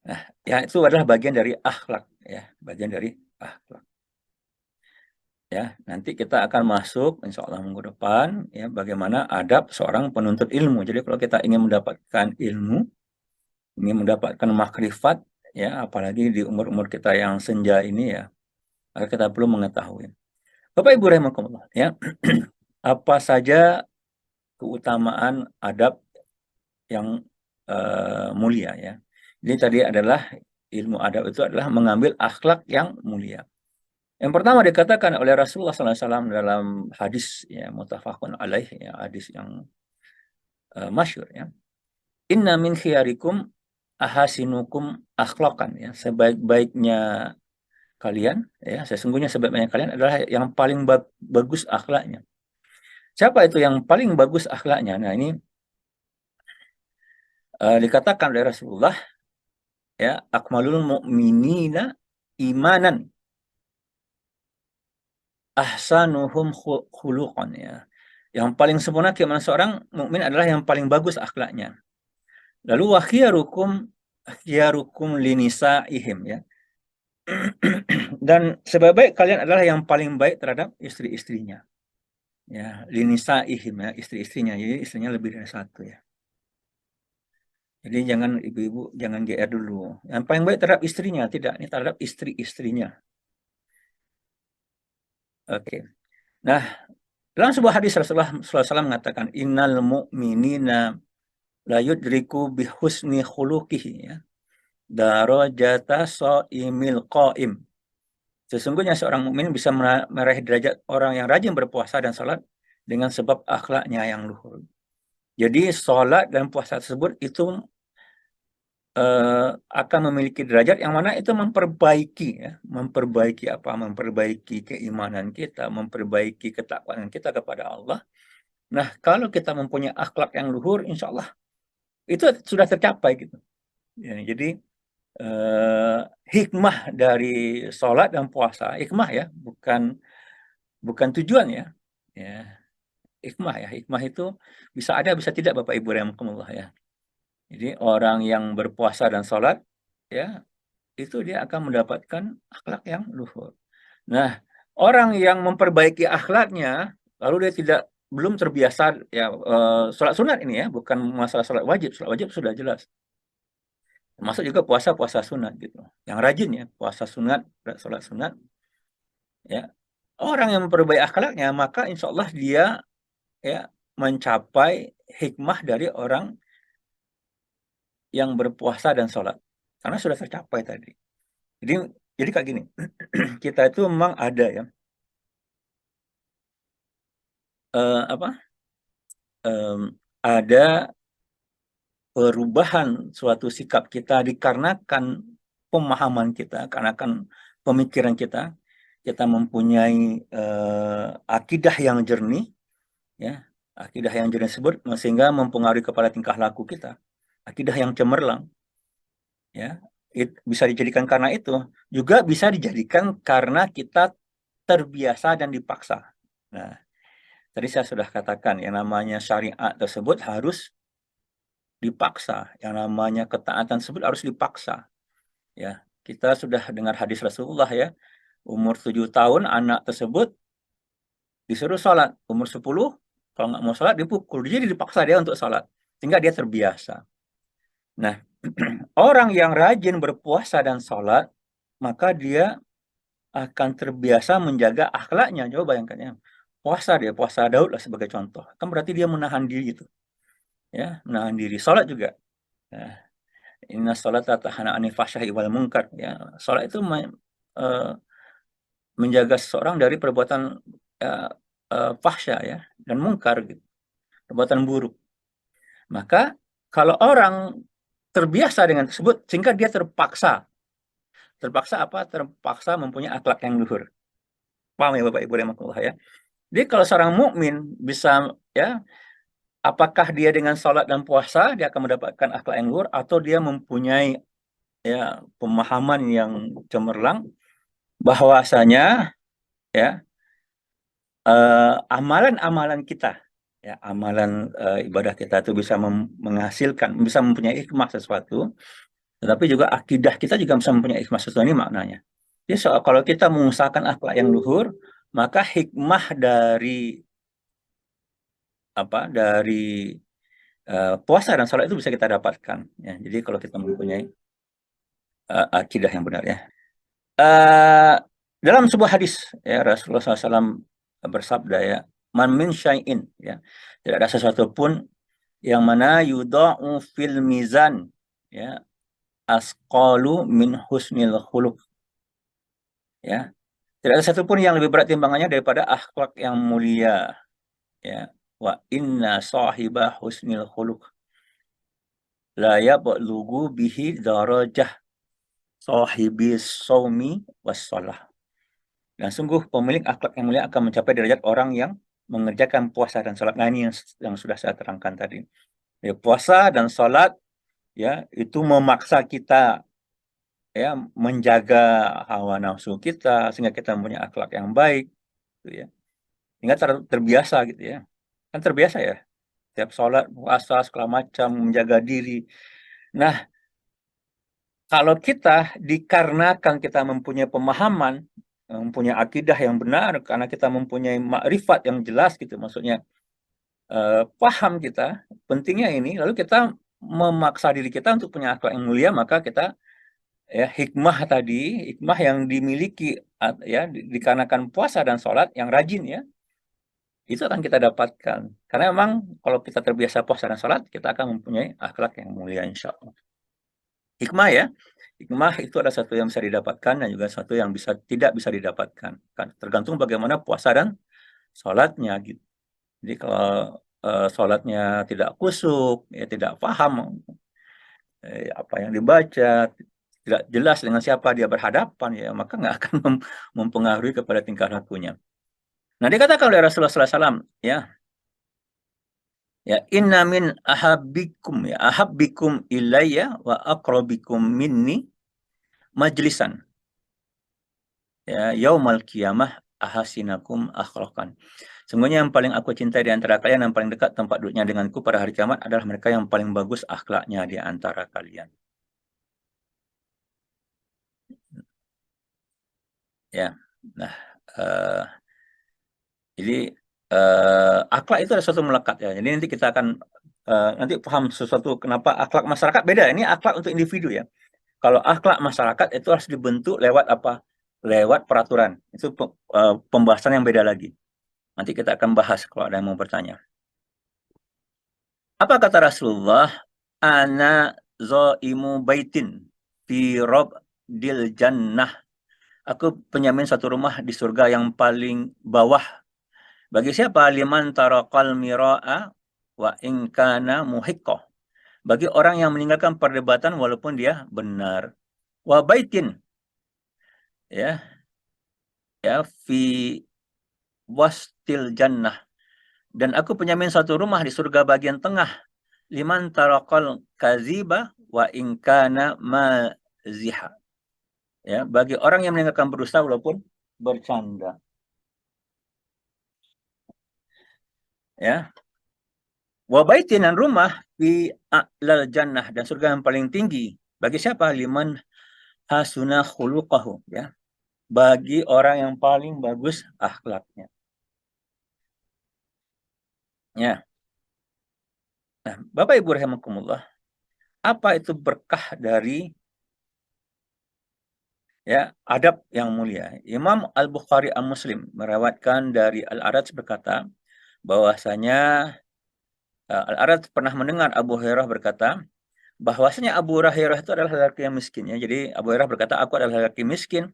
Nah, ya, itu adalah bagian dari akhlak, ya, bagian dari akhlak. Ya, nanti kita akan masuk insya Allah minggu depan, ya, bagaimana adab seorang penuntut ilmu. Jadi kalau kita ingin mendapatkan ilmu, ingin mendapatkan makrifat, ya, apalagi di umur-umur kita yang senja ini, ya, maka kita perlu mengetahui. Bapak Ibu rahimakumullah, ya, apa saja keutamaan adab yang mulia, ya. Jadi tadi adalah ilmu adab itu adalah mengambil akhlak yang mulia. Yang pertama dikatakan oleh Rasulullah SAW dalam hadis, ya, muttafaqun alaih, ya, hadis yang masyhur, ya. Inna min khiyarikum ahasinukum akhlaqan, ya, sebaik-baiknya kalian, ya, sesungguhnya sebaik-baiknya kalian adalah yang paling bagus akhlaknya. Siapa itu yang paling bagus akhlaknya? Nah, ini dikatakan oleh Rasulullah, ya, akmalul mu'minina imanan ahsanuhum khuluqan, ya. Yang paling sempurna keimanan seorang mukmin adalah yang paling bagus akhlaknya. Lalu wa khiyarukum linisaihim, ya. Dan sebaik-baik kalian adalah yang paling baik terhadap istri-istrinya. Ya, linisaihim, ya, istri-istrinya. Jadi istrinya lebih dari satu, ya. Jadi jangan ibu-ibu jangan GR dulu. Yang paling baik terhadap istrinya, tidak, ini terhadap istri-istrinya. Oke. Nah, dalam sebuah hadis Rasulullah SAW mengatakan innal mu'minina la yudriku bihusni khuluqihi, ya, darajata shaimil qaim. Sesungguhnya seorang mukmin bisa meraih derajat orang yang rajin berpuasa dan salat dengan sebab akhlaknya yang luhur. Jadi salat dan puasa tersebut itu akan memiliki derajat yang mana itu memperbaiki, ya, memperbaiki apa? Memperbaiki keimanan kita, memperbaiki ketakwaan kita kepada Allah. Nah, kalau kita mempunyai akhlak yang luhur, insya Allah itu sudah tercapai gitu. Ya, jadi hikmah dari sholat dan puasa, hikmah, ya, bukan tujuan, ya. Ya, hikmah, ya, hikmah itu bisa ada bisa tidak Bapak Ibu rahimakumullah, ya. Jadi orang yang berpuasa dan sholat, ya, itu dia akan mendapatkan akhlak yang luhur. Nah, orang yang memperbaiki akhlaknya, lalu dia belum terbiasa, ya, sholat sunat ini, ya, bukan masalah sholat wajib sudah jelas. Termasuk juga puasa sunat gitu. Yang rajin, ya, puasa sunat, sholat sunat, ya. Orang yang memperbaiki akhlaknya, maka insya Allah dia, ya, mencapai hikmah dari orang yang berpuasa dan sholat. Karena sudah tercapai tadi. Jadi kayak gini, kita itu memang ada, ya, apa? Ada perubahan suatu sikap kita dikarenakan pemahaman kita, karena kan pemikiran kita mempunyai akidah yang jernih, ya, akidah yang jernih tersebut sehingga mempengaruhi kepada tingkah laku kita, akidah yang cemerlang, ya, bisa dijadikan karena itu, juga bisa dijadikan karena kita terbiasa dan dipaksa. Nah, tadi saya sudah katakan yang namanya syariat tersebut harus dipaksa, yang namanya ketaatan tersebut harus dipaksa. Ya, kita sudah dengar hadis Rasulullah ya, umur 7 tahun anak tersebut disuruh sholat, umur 10 kalau nggak mau sholat dipukul, jadi dipaksa dia untuk sholat, sehingga dia terbiasa. Nah, orang yang rajin berpuasa dan sholat, maka dia akan terbiasa menjaga akhlaknya. Coba bayangkan ya, puasa Daud lah sebagai contoh, kan berarti dia menahan diri itu, ya, menahan diri. Sholat juga. Nah, inna sholata tanha 'anil fahsya'i wal munkar, ya. Sholat itu eh, menjaga seseorang dari perbuatan eh, fahsya ya dan mungkar gitu, perbuatan buruk. Maka kalau orang terbiasa dengan tersebut sehingga dia terpaksa apa? Terpaksa mempunyai akhlak yang luhur. Paham ya Bapak Ibu rahimakumullah ya. Jadi kalau seorang mukmin bisa ya, apakah dia dengan sholat dan puasa dia akan mendapatkan akhlak yang luhur atau dia mempunyai ya pemahaman yang cemerlang bahwasanya ya amalan-amalan kita, ya, amalan ibadah kita itu bisa menghasilkan, bisa mempunyai hikmah sesuatu, tetapi juga akidah kita juga bisa mempunyai hikmah sesuatu, ini maknanya. Jadi kalau kita mengusahakan akhlak yang luhur, maka hikmah dari puasa dan sholat itu bisa kita dapatkan. Ya, jadi kalau kita mempunyai akidah yang benar ya. Eh, dalam sebuah hadis ya Rasulullah SAW bersabda ya, man min syai'in ya, tidak ada sesuatu pun yang mana yudha'u fil mizan ya asqalu min husnil khuluq ya. Tidak ada satu pun yang lebih berat timbangannya daripada akhlak yang mulia ya. Wa inna sahibah husnil khuluq la yablughu bihi darajah sahibis saumi was shalah. Dan sungguh pemilik akhlak yang mulia akan mencapai derajat orang yang mengerjakan puasa dan sholat. Nah, ini yang sudah saya terangkan tadi. Ya, puasa dan sholat ya itu memaksa kita ya menjaga hawa nafsu kita sehingga kita mempunyai akhlak yang baik, gitu ya. Sehingga terbiasa gitu ya. Kan terbiasa ya. Tiap sholat, puasa, segala macam, menjaga diri. Nah, kalau kita dikarenakan kita mempunyai pemahaman, mempunyai akidah yang benar, karena kita mempunyai makrifat yang jelas gitu, maksudnya paham kita, pentingnya ini, lalu kita memaksa diri kita untuk punya akhlak yang mulia, maka kita ya hikmah yang dimiliki ya dikarenakan puasa dan sholat yang rajin ya, itu akan kita dapatkan. Karena memang kalau kita terbiasa puasa dan sholat, kita akan mempunyai akhlak yang mulia insya Allah. Hikmah ya, hikmah itu ada satu yang bisa didapatkan dan juga satu yang tidak bisa didapatkan. Kan tergantung bagaimana puasa dan sholatnya gitu. Jadi kalau sholatnya tidak khusyuk, ya tidak paham apa yang dibaca, tidak jelas dengan siapa dia berhadapan, ya maka nggak akan mempengaruhi kepada tingkah lakunya. Nah, dikatakan oleh Rasulullah SAW, ya inna min ahabbikum ilayya wa aqrabikum minni majlisan ya yaumal qiyamah ahasinakum akhlaqan. Semuanya yang paling aku cintai di antara kalian, yang paling dekat tempat duduknya denganku pada hari kiamat adalah mereka yang paling bagus akhlaknya di antara kalian. Ya, nah, uh, jadi akhlak itu ada sesuatu melekat ya. Jadi nanti kita akan nanti paham sesuatu kenapa akhlak masyarakat beda. Ini akhlak untuk individu ya. Kalau akhlak masyarakat itu harus dibentuk lewat apa? Lewat peraturan. Itu pembahasan yang beda lagi. Nanti kita akan bahas kalau ada yang mau bertanya. Apa kata Rasulullah? Ana zaimu baitin fi dil jannah. Aku penyamin satu rumah di surga yang paling bawah. Bagi siapa? Liman tarakal mira'a wa ingkana muhiqqah. Bagi orang yang meninggalkan perdebatan walaupun dia benar. Wa baitin ya fi wastil jannah, dan aku penyamin satu rumah di surga bagian tengah, liman tarakal kaziba wa ingkana maziha, ya bagi orang yang meninggalkan berdusta walaupun bercanda. Ya. Wa baitin, dan rumah fi a'lal jannah, dan surga yang paling tinggi. Bagi siapa? Liman hasuna khuluqahu, ya. Bagi orang yang paling bagus akhlaknya. Ya. Nah, Bapak Ibu rahimakumullah, apa itu berkah dari ya adab yang mulia? Imam Al-Bukhari Muslim merawatkan dari Al-Araj berkata bahwasanya Al-Araj pernah mendengar Abu Hurairah berkata bahwasanya Abu Hurairah itu adalah lelaki yang miskin, ya. Jadi Abu Hurairah berkata, aku adalah lelaki miskin,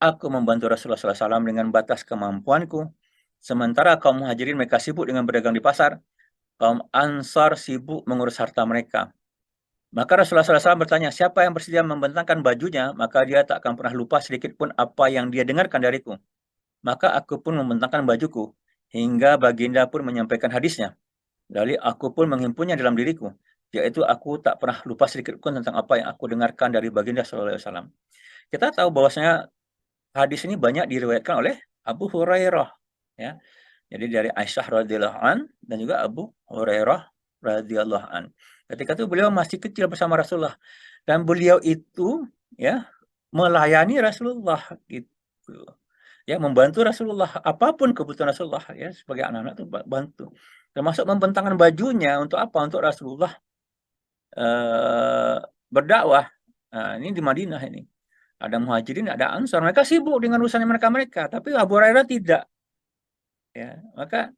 aku membantu Rasulullah SAW dengan batas kemampuanku, sementara kaum muhajirin mereka sibuk dengan berdagang di pasar, kaum ansar sibuk mengurus harta mereka. Maka Rasulullah SAW bertanya, siapa yang bersedia membentangkan bajunya, maka dia tak akan pernah lupa sedikit pun apa yang dia dengarkan dariku. Maka aku pun membentangkan bajuku, hingga baginda pun menyampaikan hadisnya. Lalu aku pun menghimpunnya dalam diriku, yaitu aku tak pernah lupa sedikit pun tentang apa yang aku dengarkan dari baginda SAW. Kita tahu bahwasanya hadis ini banyak diriwayatkan oleh Abu Hurairah, ya. Jadi dari Aisyah radhiyallahu an dan juga Abu Hurairah radhiyallahu an. Ketika itu beliau masih kecil bersama Rasulullah, dan beliau itu ya melayani Rasulullah gitu. Ya, membantu Rasulullah, apapun kebutuhan Rasulullah, ya, sebagai anak-anak itu bantu. Termasuk membentangkan bajunya untuk apa? Untuk Rasulullah berdakwah. Nah, ini di Madinah ini. Ada Muhajirin, ada Ansar. Mereka sibuk dengan urusan mereka-mereka, tapi Abu Hurairah tidak. Ya, maka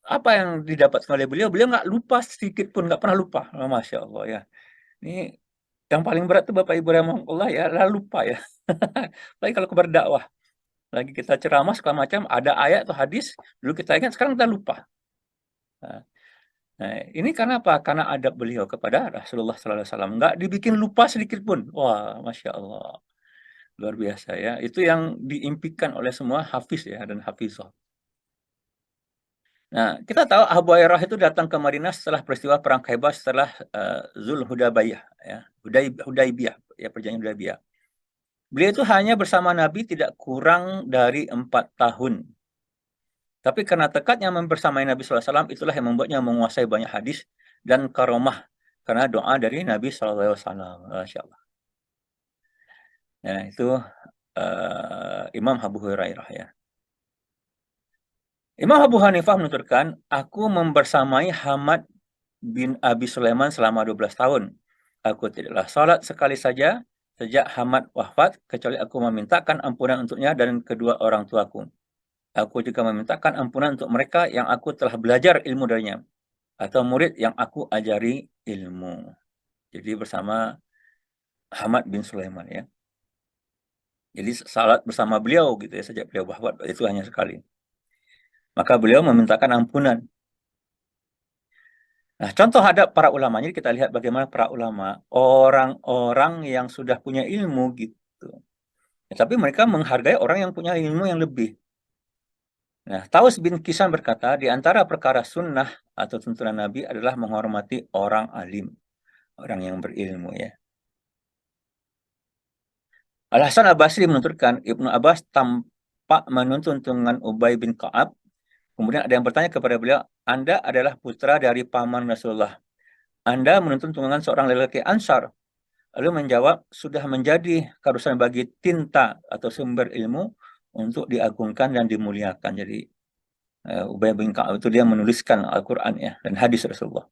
apa yang didapatkan oleh beliau? Beliau nggak lupa sedikit pun, nggak pernah lupa. Oh, Masya Allah, ya. Ini yang paling berat tuh Bapak Ibu rahimahullah, ya, lalu lupa, ya. Apalagi kalau berdakwah. Lagi kita ceramah segala macam, ada ayat atau hadis, dulu kita ingat, sekarang kita lupa. Nah, ini karena apa? Karena adab beliau kepada Rasulullah SAW. Nggak dibikin lupa sedikit pun. Wah, Masya Allah. Luar biasa, ya. Itu yang diimpikan oleh semua hafiz, ya, dan hafizah. Nah, kita tahu Abu Hurairah itu datang ke Madinah setelah peristiwa perang Khaibar, setelah Zulhudaybiyah, ya, Hudaybiyah, ya, perjanjian Hudaybiyah. Beliau itu hanya bersama Nabi tidak kurang dari 4 tahun. Tapi karena tekadnya membersamai Nabi SAW, itulah yang membuatnya menguasai banyak hadis dan karomah karena doa dari Nabi SAW. Masya Allah. Ya, itu Imam Abu Hurairah, ya. Imam Abu Hanifah menuturkan, aku membersamai Hamad bin Abi Sulaiman selama 12 tahun. Aku tidaklah salat sekali saja sejak Hamad wafat, kecuali aku memintakan ampunan untuknya dan kedua orang tuaku. Aku juga memintakan ampunan untuk mereka yang aku telah belajar ilmu darinya, atau murid yang aku ajari ilmu. Jadi bersama Hamad bin Sulaiman, ya. Jadi salat bersama beliau gitu, ya, sejak beliau wafat itu hanya sekali. Maka beliau memintakan ampunan. Nah, contoh hadap para ulama, jadi kita lihat bagaimana para ulama, orang-orang yang sudah punya ilmu gitu. Ya, tapi mereka menghargai orang yang punya ilmu yang lebih. Nah, Taus bin Kisan berkata, di antara perkara sunnah atau tuntunan Nabi adalah menghormati orang alim, orang yang berilmu, ya. Al-Hasan Al-Basri menuturkan, Ibnu Abbas tampak menuntun dengan Ubay bin Ka'ab. Kemudian ada yang bertanya kepada beliau, Anda adalah putra dari paman Rasulullah. Anda menuntun tunggangan seorang lelaki Ansar. Lalu menjawab, sudah menjadi keharusan bagi tinta atau sumber ilmu untuk diagungkan dan dimuliakan. Jadi Ubay bin Ka'ab itu dia menuliskan Al-Quran, ya, dan hadis Rasulullah.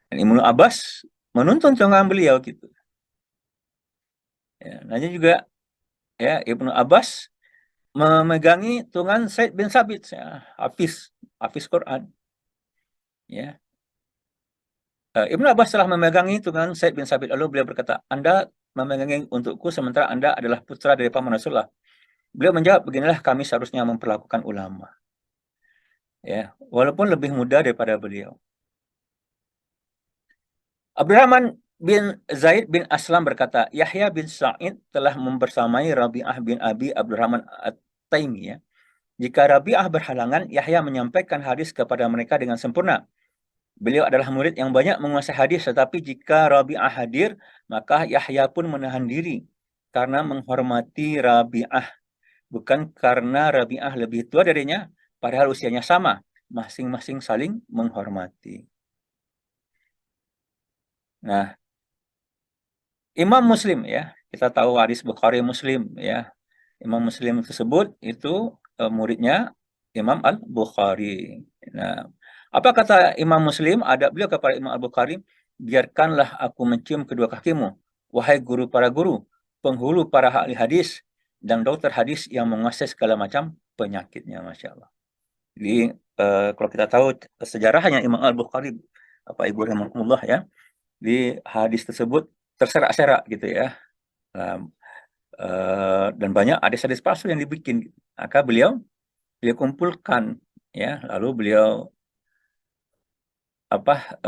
Dan Ibnu Abbas menuntun tunggangan beliau gitu. Ya, nanti juga, ya, Ibnu Abbas memegangi tungan Said bin Sabit, ya, Hafiz Quran, ya. Ibnu Abbas telah memegangi tungan Said bin Sabit, lalu beliau berkata, Anda memegangi untukku sementara Anda adalah putra dari paman Rasulullah. Beliau menjawab, beginilah kami seharusnya memperlakukan ulama, ya, walaupun lebih muda daripada beliau. Abdurrahman bin Zaid bin Aslam berkata, Yahya bin Sa'id telah membersamai Rabi'ah bin Abi Abdurrahman At-Taimi, ya. Jika Rabi'ah berhalangan, Yahya menyampaikan hadis kepada mereka dengan sempurna. Beliau adalah murid yang banyak menguasai hadis, tetapi jika Rabi'ah hadir, maka Yahya pun menahan diri karena menghormati Rabi'ah, bukan karena Rabi'ah lebih tua darinya, padahal usianya sama, masing-masing saling menghormati. Nah, Imam Muslim ya, kita tahu hadis Bukhari Muslim ya. Imam Muslim tersebut itu muridnya Imam Al-Bukhari. Nah, apa kata Imam Muslim? Adab beliau kepada Imam Al-Bukhari, biarkanlah aku mencium kedua kakimu, wahai guru para guru, penghulu para ahli hadis, dan dokter hadis yang menguasai segala macam penyakitnya, Masya Allah. Jadi, kalau kita tahu sejarahnya Imam Al-Bukhari, Bapak Ibu rahimahumullah ya, di hadis tersebut terserak-serak gitu ya. Nah, dan banyak hadis-hadis palsu yang dibikin. Maka beliau kumpulkan ya, lalu beliau apa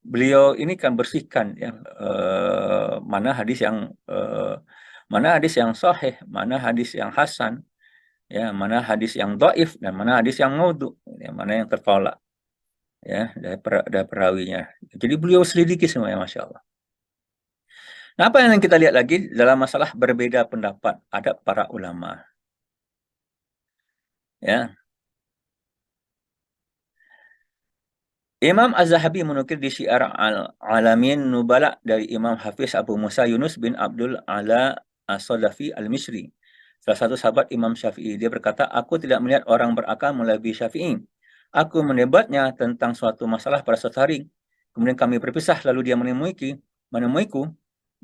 beliau ini kan bersihkan ya, mana hadis yang sahih, mana hadis yang hasan, ya, mana hadis yang dhaif dan mana hadis yang maudhu, ya, mana yang tertolak ya dari perawinya. Jadi beliau selidiki semua ya, Masya Allah. Nah, apa yang kita lihat lagi dalam masalah berbeda pendapat ada para ulama ya. Imam Az-Zahabi menukil di Syiar Al-Alamin Nubala dari Imam Hafiz Abu Musa Yunus bin Abdul Ala As-Sadafi Al-Misri, salah satu sahabat Imam Syafi'i. Dia berkata, aku tidak melihat orang berakal melebihi Syafi'i. Aku mendebatnya tentang suatu masalah pada suatu hari. Kemudian kami berpisah, lalu dia menemuiku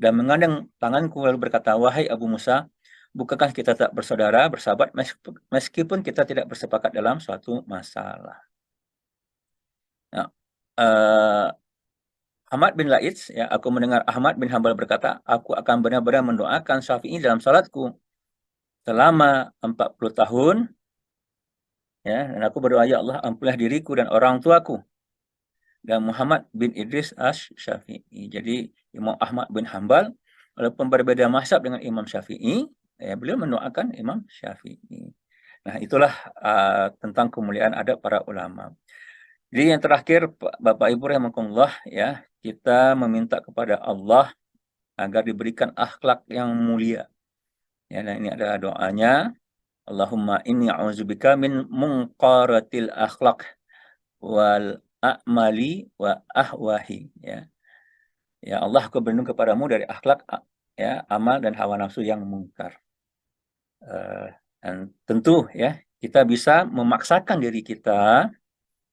dan mengandang tanganku lalu berkata, wahai Abu Musa, bukankah kita tak bersaudara, bersahabat, meskipun kita tidak bersepakat dalam suatu masalah. Nah, Ahmad bin Laits, ya, aku mendengar Ahmad bin Hambal berkata, aku akan benar-benar mendoakan Syafi'i dalam salatku selama 40 tahun, ya, dan aku berdoa, ya Allah, ampunilah diriku dan orang tuaku. Dan Muhammad bin Idris Asy-Syafi'i. Jadi Imam Ahmad bin Hambal, walaupun berbeda mazhab dengan Imam Syafi'i, ya, beliau mendoakan Imam Syafi'i. Nah, itulah tentang kemuliaan adab para ulama. Jadi yang terakhir, Bapak Ibu rahimakumullah ya, kita meminta kepada Allah agar diberikan akhlak yang mulia. Ya, dan ini ada doanya. Allahumma inni a'udzubika min munqaratil akhlak wal a'mali wa ahwahi. Ya. Ya Allah, aku berlindung kepadamu dari akhlak, ya, amal dan hawa nafsu yang mungkar. Dan tentu ya, kita bisa memaksakan diri kita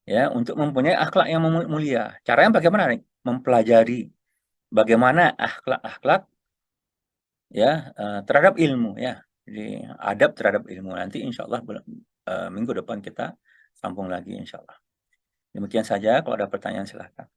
ya untuk mempunyai akhlak yang mulia. Caranya bagaimana? Mempelajari bagaimana akhlak-akhlak ya terhadap ilmu ya. Jadi adab terhadap ilmu. Nanti insya Allah minggu depan kita sambung lagi insya Allah. Demikian saja, kalau ada pertanyaan silahkan.